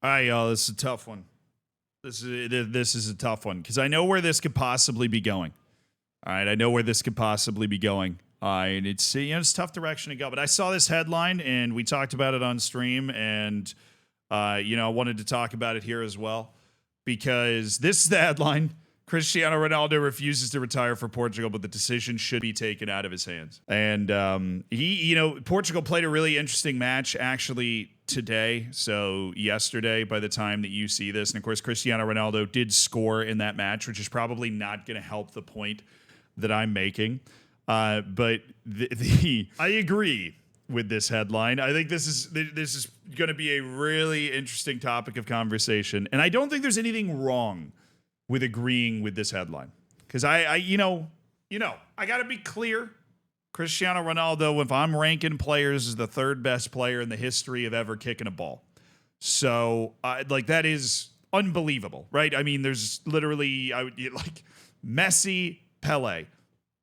All right, y'all. This is a tough one. This is a tough one because I know where this could possibly be going. All right, I know where this could possibly be going. And it's tough direction to go. But I saw this headline and we talked about it on stream, and I wanted to talk about it here as well because this is the headline. Cristiano Ronaldo refuses to retire for Portugal, but the decision should be taken out of his hands. And Portugal played a really interesting match actually today. So yesterday, by the time that you see this, and of course, Cristiano Ronaldo did score in that match, which is probably not going to help the point that I'm making. But I agree with this headline. I think this is going to be a really interesting topic of conversation, and I don't think there's anything wrong with agreeing with this headline. Because I got to be clear. Cristiano Ronaldo, if I'm ranking players, is the third best player in the history of ever kicking a ball. So, that is unbelievable, right? I mean, there's literally, Messi, Pele.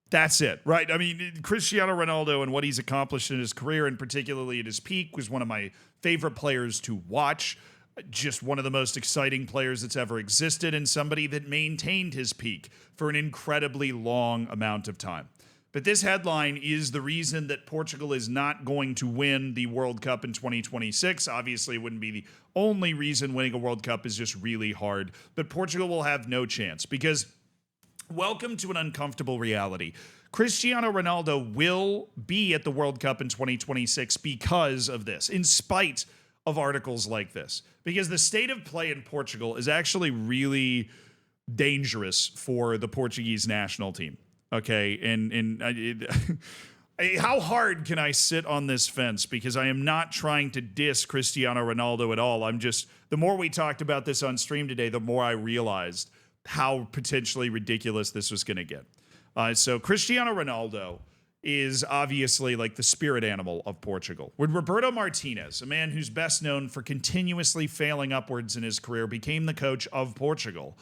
That's it, right? I mean, Cristiano Ronaldo and what he's accomplished in his career, and particularly at his peak, was one of my favorite players to watch. Just one of the most exciting players that's ever existed, and somebody that maintained his peak for an incredibly long amount of time. But this headline is the reason that Portugal is not going to win the World Cup in 2026. Obviously, it wouldn't be the only reason. Winning a World Cup is just really hard. But Portugal will have no chance because welcome to an uncomfortable reality. Cristiano Ronaldo will be at the World Cup in 2026 because of this, in spite of articles like this, because the state of play in Portugal is actually really dangerous for the Portuguese national team. Okay, and how hard can I sit on this fence? Because I am not trying to diss Cristiano Ronaldo at all. I'm just, the more we talked about this on stream today, the more I realized how potentially ridiculous this was going to get. So Cristiano Ronaldo is obviously like the spirit animal of Portugal. When Roberto Martinez, a man who's best known for continuously failing upwards in his career, became the coach of Portugal,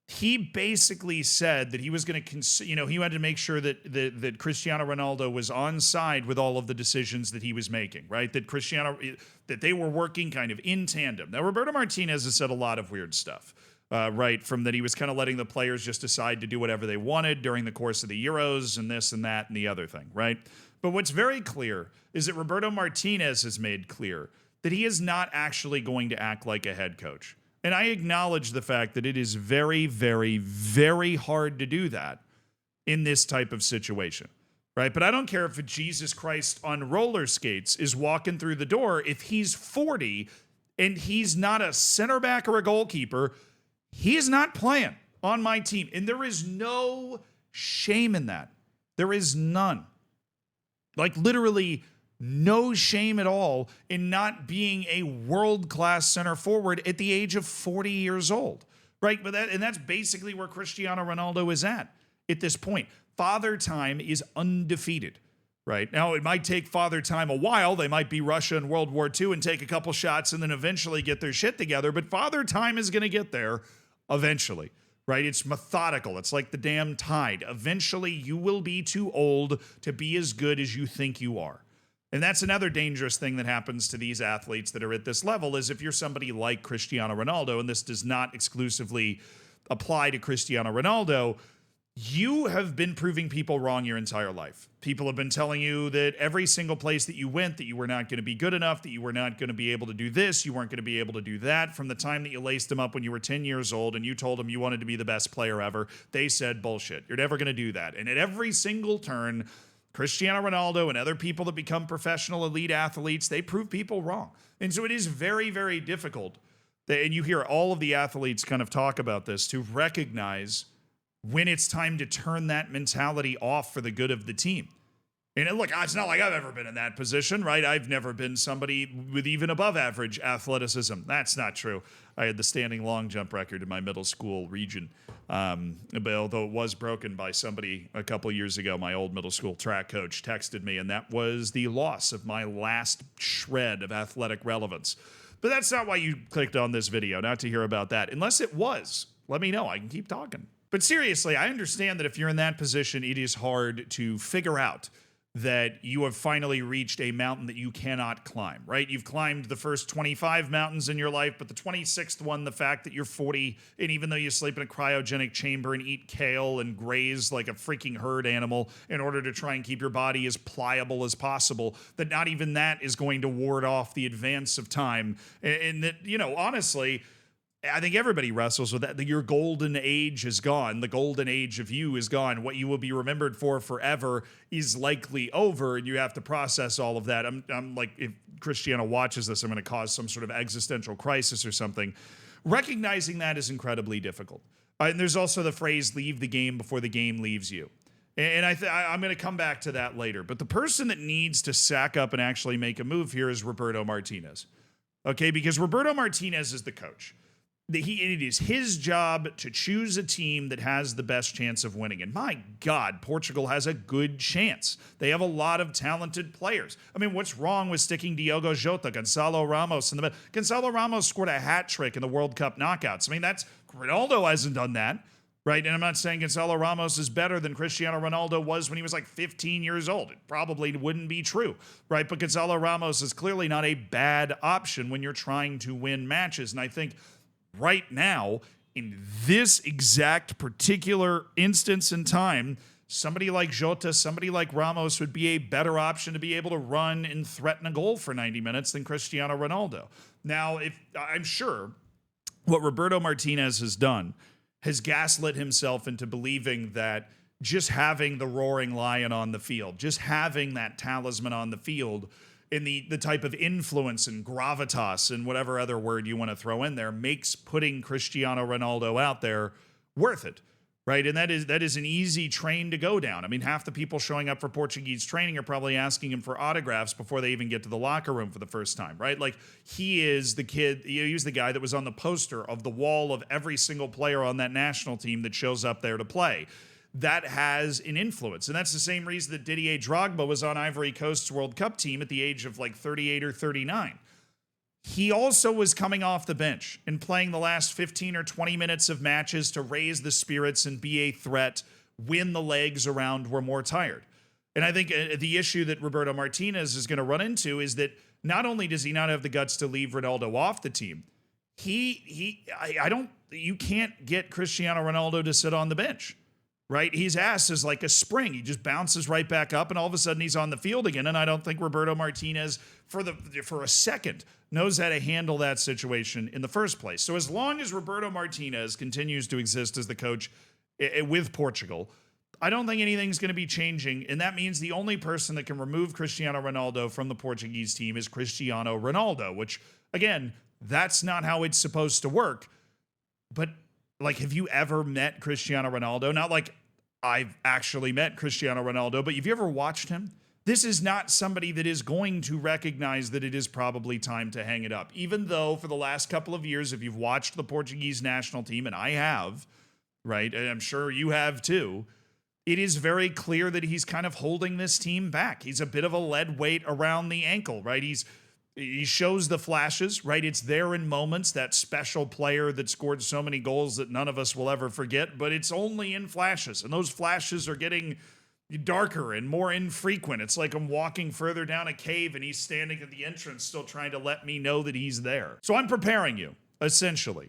he basically said that he was going to, he wanted to make sure that Cristiano Ronaldo was on side with all of the decisions that he was making, right? That they were working kind of in tandem. Now, Roberto Martinez has said a lot of weird stuff. Right, from that he was kind of letting the players just decide to do whatever they wanted during the course of the Euros and this and that and the other thing, right? But what's very clear is that Roberto Martinez has made clear that he is not actually going to act like a head coach. And I acknowledge the fact that it is very, very, very hard to do that in this type of situation, right? But I don't care if Jesus Christ on roller skates is walking through the door. If he's 40 and he's not a center back or a goalkeeper, he is not playing on my team. And there is no shame in that. There is none. Like literally no shame at all in not being a world-class center forward at the age of 40 years old. Right? But that's basically where Cristiano Ronaldo is at this point. Father Time is undefeated. Right? Now, it might take Father Time a while. They might be Russia in World War II and take a couple shots and then eventually get their shit together. But Father Time is going to get there eventually, right? It's methodical. It's like the damn tide. Eventually, you will be too old to be as good as you think you are. And that's another dangerous thing that happens to these athletes that are at this level is if you're somebody like Cristiano Ronaldo, and this does not exclusively apply to Cristiano Ronaldo, you have been proving people wrong your entire life. People have been telling you that every single place that you went, that you were not going to be good enough, that you were not going to be able to do this, you weren't going to be able to do that. From the time that you laced them up when you were 10 years old and you told them you wanted to be the best player ever, they said, bullshit, you're never going to do that. And at every single turn, Cristiano Ronaldo and other people that become professional elite athletes, they prove people wrong. And so it is very, very difficult, and you hear all of the athletes kind of talk about this, to recognize when it's time to turn that mentality off for the good of the team. And look, it's not like I've ever been in that position, right? I've never been somebody with even above average athleticism. That's not true. I had the standing long jump record in my middle school region. But although it was broken by somebody a couple years ago, my old middle school track coach texted me, and that was the loss of my last shred of athletic relevance. But that's not why you clicked on this video, not to hear about that. Unless it was, let me know. I can keep talking. But seriously, I understand that if you're in that position, it is hard to figure out that you have finally reached a mountain that you cannot climb, right? You've climbed the first 25 mountains in your life, but the 26th one, the fact that you're 40, and even though you sleep in a cryogenic chamber and eat kale and graze like a freaking herd animal in order to try and keep your body as pliable as possible, that not even that is going to ward off the advance of time. And that, you know, honestly, I think everybody wrestles with that. Your golden age is gone. The golden age of you is gone. What you will be remembered for forever is likely over, and you have to process all of that. I'm like, if Cristiano watches this, I'm going to cause some sort of existential crisis or something. Recognizing that is incredibly difficult. And there's also the phrase, leave the game before the game leaves you. And I'm going to come back to that later. But the person that needs to sack up and actually make a move here is Roberto Martinez. Okay, because Roberto Martinez is the coach. It is his job to choose a team that has the best chance of winning. And my God, Portugal has a good chance. They have a lot of talented players. I mean, what's wrong with sticking Diogo Jota, Gonzalo Ramos in the middle? Gonzalo Ramos scored a hat trick in the World Cup knockouts. I mean, Ronaldo hasn't done that, right? And I'm not saying Gonzalo Ramos is better than Cristiano Ronaldo was when he was like 15 years old. It probably wouldn't be true, right? But Gonzalo Ramos is clearly not a bad option when you're trying to win matches. And I think right now, in this exact particular instance in time, somebody like Jota, somebody like Ramos would be a better option to be able to run and threaten a goal for 90 minutes than Cristiano Ronaldo. Now, I'm sure what Roberto Martinez has done has gaslit himself into believing that just having the roaring lion on the field, just having that talisman on the field, in the type of influence and gravitas and whatever other word you want to throw in there, makes putting Cristiano Ronaldo out there worth it, right? And that is an easy train to go down. I mean, half the people showing up for Portuguese training are probably asking him for autographs before they even get to the locker room for the first time, right? Like, he is the kid, he was the guy that was on the poster of the wall of every single player on that national team that shows up there to play. That has an influence. And that's the same reason that Didier Drogba was on Ivory Coast's World Cup team at the age of like 38 or 39. He also was coming off the bench and playing the last 15 or 20 minutes of matches to raise the spirits and be a threat when the legs around were more tired. And I think the issue that Roberto Martinez is going to run into is that not only does he not have the guts to leave Ronaldo off the team, you can't get Cristiano Ronaldo to sit on the bench. Right? His ass is like a spring. He just bounces right back up, and all of a sudden he's on the field again. And I don't think Roberto Martinez, for a second, knows how to handle that situation in the first place. So as long as Roberto Martinez continues to exist as the coach with Portugal, I don't think anything's going to be changing. And that means the only person that can remove Cristiano Ronaldo from the Portuguese team is Cristiano Ronaldo, which, again, that's not how it's supposed to work. But like, have you ever met Cristiano Ronaldo? Not like I've actually met Cristiano Ronaldo, but have you ever watched him? This is not somebody that is going to recognize that it is probably time to hang it up. Even though for the last couple of years, if you've watched the Portuguese national team, and I have, right, and I'm sure you have too, it is very clear that he's kind of holding this team back. He's a bit of a lead weight around the ankle, right? He shows the flashes, right? It's there in moments, that special player that scored so many goals that none of us will ever forget, but it's only in flashes. And those flashes are getting darker and more infrequent. It's like I'm walking further down a cave and he's standing at the entrance still trying to let me know that he's there. So I'm preparing you, essentially,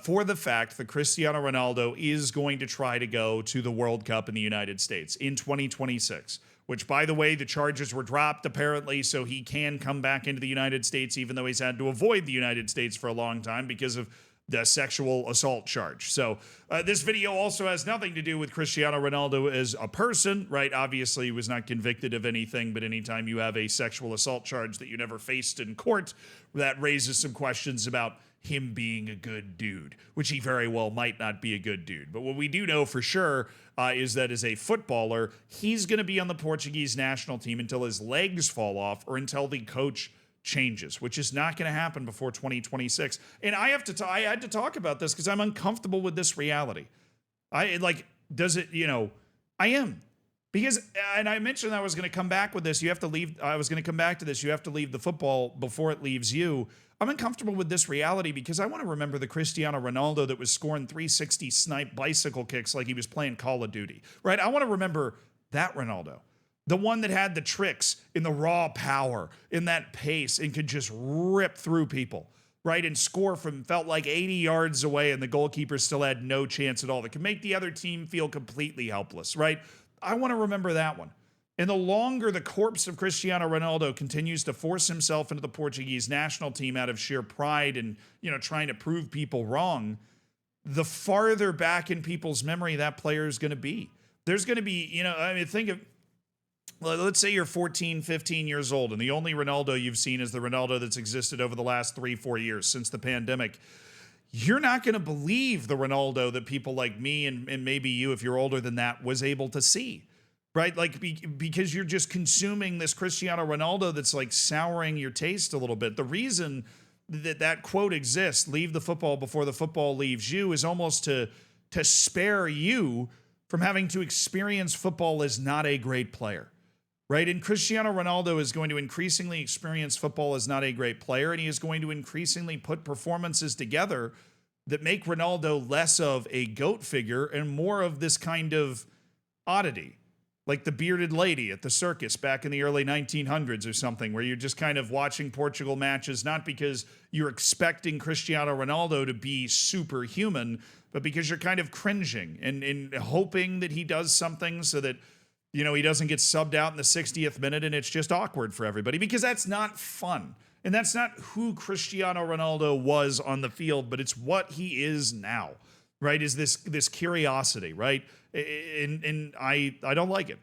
for the fact that Cristiano Ronaldo is going to try to go to the World Cup in the United States in 2026. Which, by the way, the charges were dropped, apparently, so he can come back into the United States, even though he's had to avoid the United States for a long time because of the sexual assault charge. So this video also has nothing to do with Cristiano Ronaldo as a person, right? Obviously, he was not convicted of anything, but anytime you have a sexual assault charge that you never faced in court, that raises some questions about him being a good dude, which he very well might not be a good dude. But what we do know for sure is that as a footballer, he's going to be on the Portuguese national team until his legs fall off or until the coach changes, which is not going to happen before 2026. And I had to talk about this because I'm uncomfortable with this reality. I am. Because, and I mentioned I was going to come back with this. I was going to come back to this. You have to leave the football before it leaves you. I'm uncomfortable with this reality because I want to remember the Cristiano Ronaldo that was scoring 360 snipe bicycle kicks like he was playing Call of Duty, right? I want to remember that Ronaldo. The one that had the tricks in the raw power, in that pace, and could just rip through people, right? And score from felt like 80 yards away, and the goalkeeper still had no chance at all. That could make the other team feel completely helpless, right? I want to remember that one. And the longer the corpse of Cristiano Ronaldo continues to force himself into the Portuguese national team out of sheer pride and, trying to prove people wrong, the farther back in people's memory that player is going to be. There's going to be, think of, let's say you're 14, 15 years old, and the only Ronaldo you've seen is the Ronaldo that's existed over the last 3-4 years since the pandemic. You're not going to believe the Ronaldo that people like me and maybe you, if you're older than that, was able to see. Right? Like, because you're just consuming this Cristiano Ronaldo that's like souring your taste a little bit. The reason that quote exists, leave the football before the football leaves you, is almost to spare you from having to experience football as not a great player. Right? And Cristiano Ronaldo is going to increasingly experience football as not a great player, and he is going to increasingly put performances together that make Ronaldo less of a GOAT figure and more of this kind of oddity. Like the bearded lady at the circus back in the early 1900s or something, where you're just kind of watching Portugal matches, not because you're expecting Cristiano Ronaldo to be superhuman, but because you're kind of cringing and hoping that he does something so that, he doesn't get subbed out in the 60th minute and it's just awkward for everybody, because that's not fun. And that's not who Cristiano Ronaldo was on the field, but it's what he is now, right? Is this curiosity, right? And I don't like it,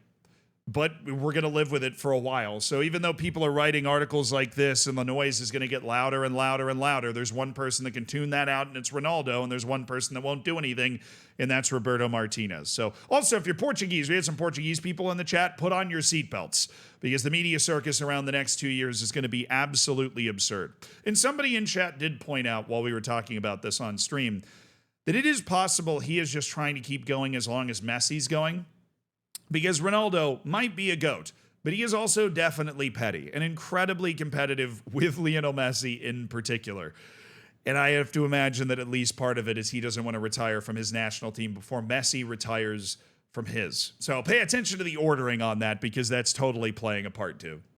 but we're going to live with it for a while. So even though people are writing articles like this and the noise is going to get louder and louder and louder, there's one person that can tune that out, and it's Ronaldo, and there's one person that won't do anything, and that's Roberto Martinez. So also, if you're Portuguese, we had some Portuguese people in the chat, put on your seatbelts, because the media circus around the next 2 years is going to be absolutely absurd. And somebody in chat did point out while we were talking about this on stream that it is possible he is just trying to keep going as long as Messi's going, because Ronaldo might be a GOAT, but he is also definitely petty and incredibly competitive with Lionel Messi in particular. And I have to imagine that at least part of it is he doesn't want to retire from his national team before Messi retires from his. So pay attention to the ordering on that, because that's totally playing a part too.